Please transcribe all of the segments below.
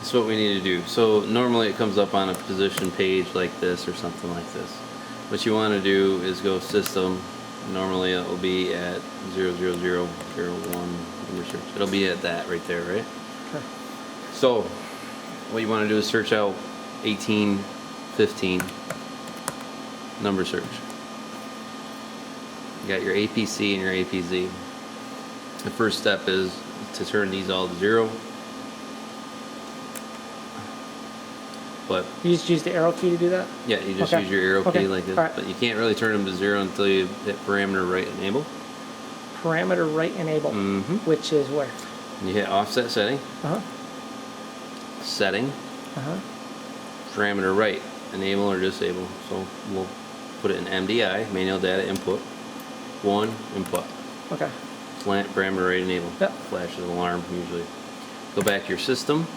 That's what we need to do. So normally it comes up on a position page like this or something like this. What you want to do is go system. Normally it will be at 00001 number search. It'll be at that right there, right? Okay. So what you want to do is search out 1815 number search. You got your APC and your APZ. The first step is to turn these all to 0. But You just use the arrow key to do that? yeah, you just Okay. use your arrow key Okay. like this. All right. But you can't really turn them to 0 until you hit parameter right enable. Parameter right enable, which is where? You hit offset setting, Uh-huh. setting, Uh-huh. parameter right, enable or disable. So we'll put it in MDI, manual data input, 1 input. Okay. Slant parameter right enable. Yep. Flashes alarm usually. Go back to your system,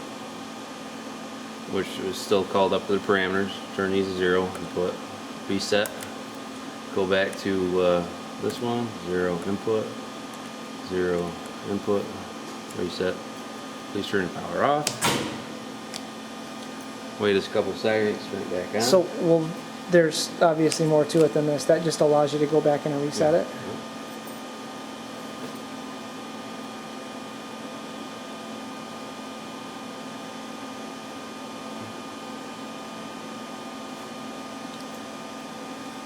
which is still called up to the parameters. Turn these to 0, input, reset. Go back to this one, 0 input, 0 input, reset. Please turn the power off. Wait just a couple seconds, turn it back on. So, well, there's obviously more to it than this. That just allows you to go back in and reset it.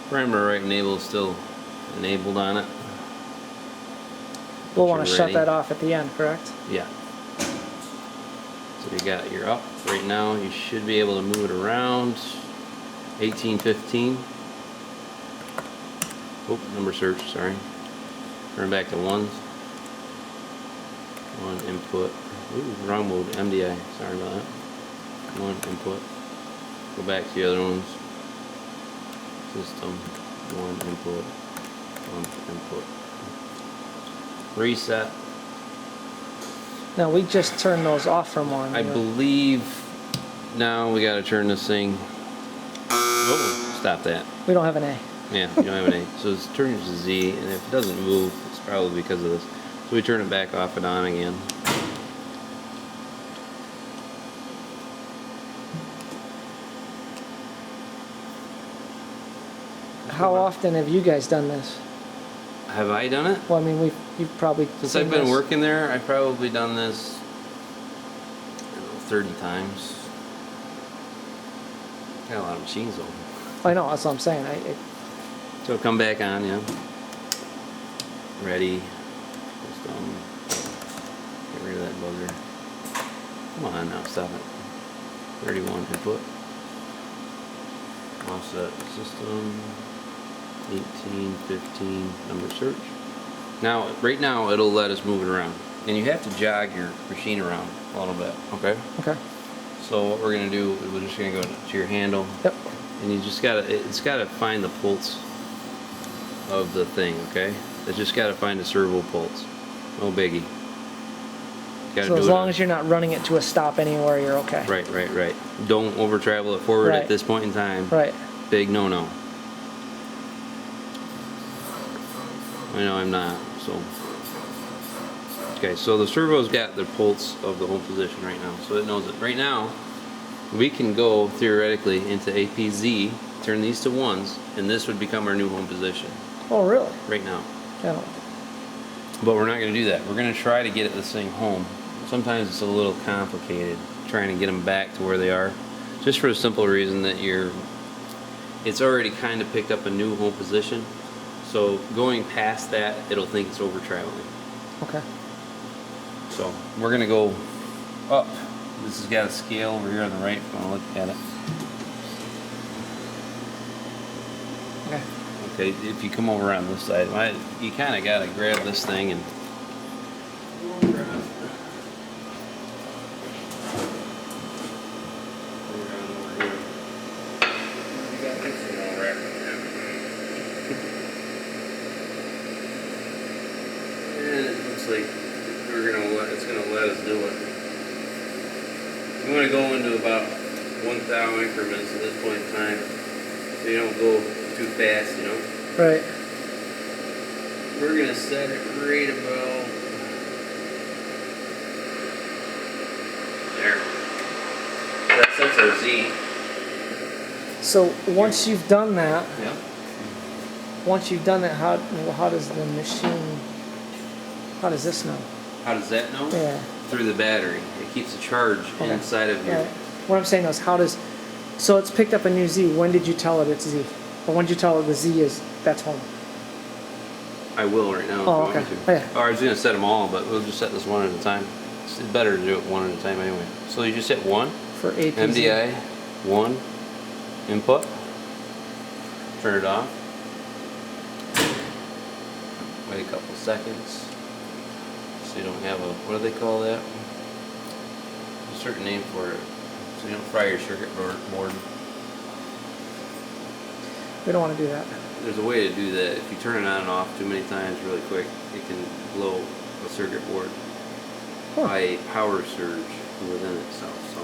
Parameter right enable is still enabled on it. We'll want to You're shut ready. that off at the end, correct? Yeah. So you got your up right now. You should be able to move it around. 1815. Oh, number search. Sorry. Turn back to ones. 1 input. Ooh, wrong mode. MDI. Sorry about that. 1 input. Go back to the other ones. System. 1 input. 1 input. Reset. Now, we just turned those off from one. I believe now we got to turn this thing. Oh, stop that. We don't have an A. Yeah, you don't have an A. So it's turned to Z, and if it doesn't move, it's probably because of this. So we turn it back off and on again. How often have you guys done this? Have I done it? Well, I mean, you've probably Since seen I've been this. working there, I've probably done this, I don't know, 30 times. Got a lot of machines open. I know, that's what I'm saying. So come back on, yeah. Ready. System. Get rid of that bugger. Come on now, stop it. 31 input. Offset system. 18, 15, number search. Now, right now, it'll let us move it around. And you have to jog your machine around a little bit, okay? Okay. So what we're gonna do is we're just gonna go to your handle. Yep. And you just it's gotta find the pulse of the thing, okay? It's just gotta find the servo pulse. No biggie. So as long as you're not running it to a stop anywhere, you're okay. Right. Don't over travel it forward Right. at this point in time. Right. Big no-no. I know I'm not, so. Okay, so the servo's got the pulse of the home position right now, so it knows it. Right now, we can go theoretically into APZ, turn these to ones, and this would become our new home position. Oh, really? Right now. Yeah. But we're not going to do that. We're going to try to get this thing home. Sometimes it's a little complicated trying to get them back to where they are, just for the simple reason that it's already kind of picked up a new home position. So going past that, it'll think it's over traveling. Okay. So we're gonna go up. This has got a scale over here on the right if you want to look at it. Okay. Okay, if you come over on this side, you kind of gotta grab this thing and. Like it's gonna let us do it. I'm gonna go into about 1 thou increments at this point in time, so you don't go too fast, you know. Right. We're gonna set it right about there. or Z. So once you've done that, Yeah. how does the machine? How does this know? How does that know? Yeah. Through the battery. It keeps a charge inside of your. Right. What I'm saying is, so it's picked up a new Z. When did you tell it it's Z? Or when did you tell it the Z that's home? I will right now. Oh, if you okay. want me to. Oh, yeah. Or I was gonna set them all, but we'll just set this one at a time. It's better to do it one at a time anyway. So you just hit one. For APZ. MDI, one, input, turn it off, wait a couple seconds, so you don't have a, what do they call that? There's a certain name for it, so you don't fry your circuit board. We don't want to do that. There's a way to do that. If you turn it on and off too many times really quick, it can blow a circuit board by a power surge within itself. So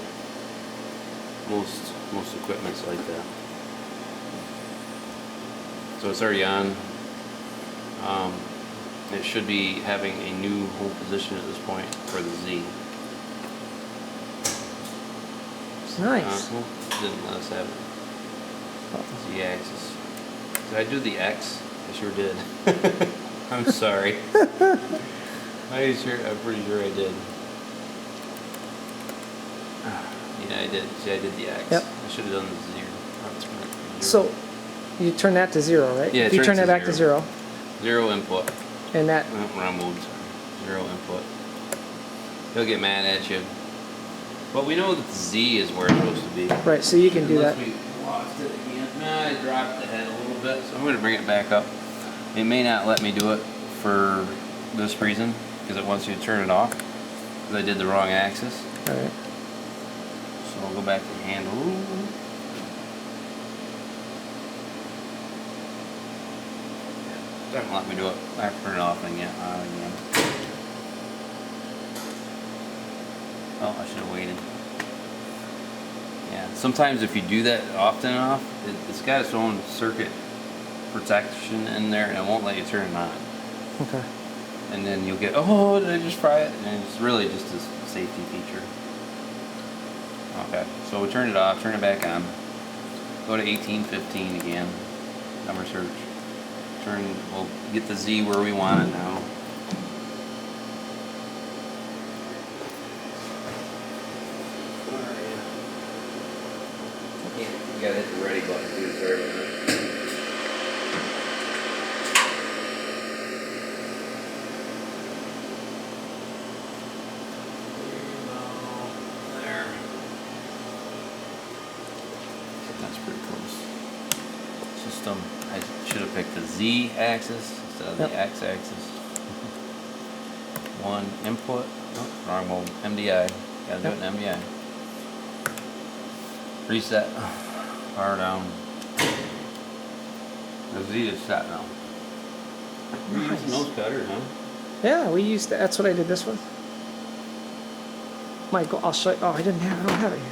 most equipment's like that. So it's already on. It should be having a new home position at this point for the Z. It's nice. Well, it didn't let us have it. Z axis. Did I do the X? I sure did. I'm sorry. I'm pretty sure I did. Yeah, I did. See, I did the X. Yep. I should have done the zero. So you turn that to 0, right? Yeah, if you turn that back to 0, Zero input. and that Wrong mode. Zero input. He'll get mad at you. But we know that the Z is where it's supposed to be. right, so you can do that. Unless we lost it again. Nah, I dropped the head a little bit, so I'm going to bring it back up. It may not let me do it for this reason, because it wants you to turn it off. Because I did the wrong axis. All right. So I'll go back to handle. Doesn't let me do it. I have to turn it off again. Oh, I should have waited. Yeah, sometimes if you do that often enough, it's got its own circuit protection in there and it won't let you turn it on. Okay. And then you'll get, oh, did I just fry it? And it's really just a safety feature. Okay, so we turn it off, turn it back on. Go to 1815 again, number search. We'll get the Z where we want it now. You gotta hit the ready button too, sorry about that. There. That's pretty close. System, I should have picked the Z axis instead of the X axis. One input, oh, wrong mode, MDI, gotta do it in MDI. Reset, power down. The Z is set now. You're using nose cutter, huh? Yeah, we used that's what I did this one. Michael, I'll show you. Oh, I don't have it here.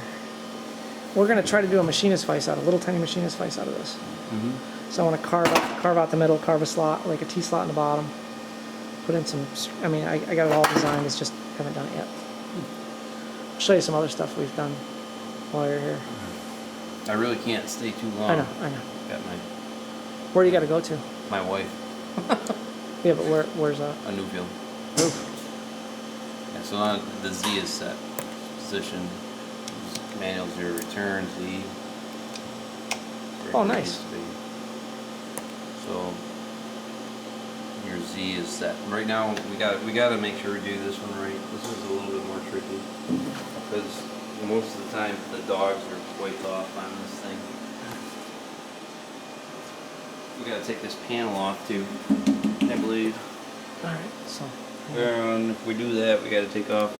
We're gonna try to do a machinist vise out, a little tiny machinist vise out of this. Mm-hmm. So I want to carve out the middle, carve a slot, like a T slot in the bottom. Put in some. I mean, I got it all designed. It's just haven't done it yet. I'll show you some other stuff we've done while you're here. I really can't stay too long. I know. Got Where do you got to go to? my wife, Yeah, but where's that? a new field. Oof. Yeah, so now the Z is set. Position, manual zero return, Z. Oh, nice. So your Z is set. Right now we got to make sure we do this one right. This is a little bit more tricky because most of the time the dogs are quite off on this thing. We got to take this panel off too, I believe. All right. So. And if we do that, we got to take off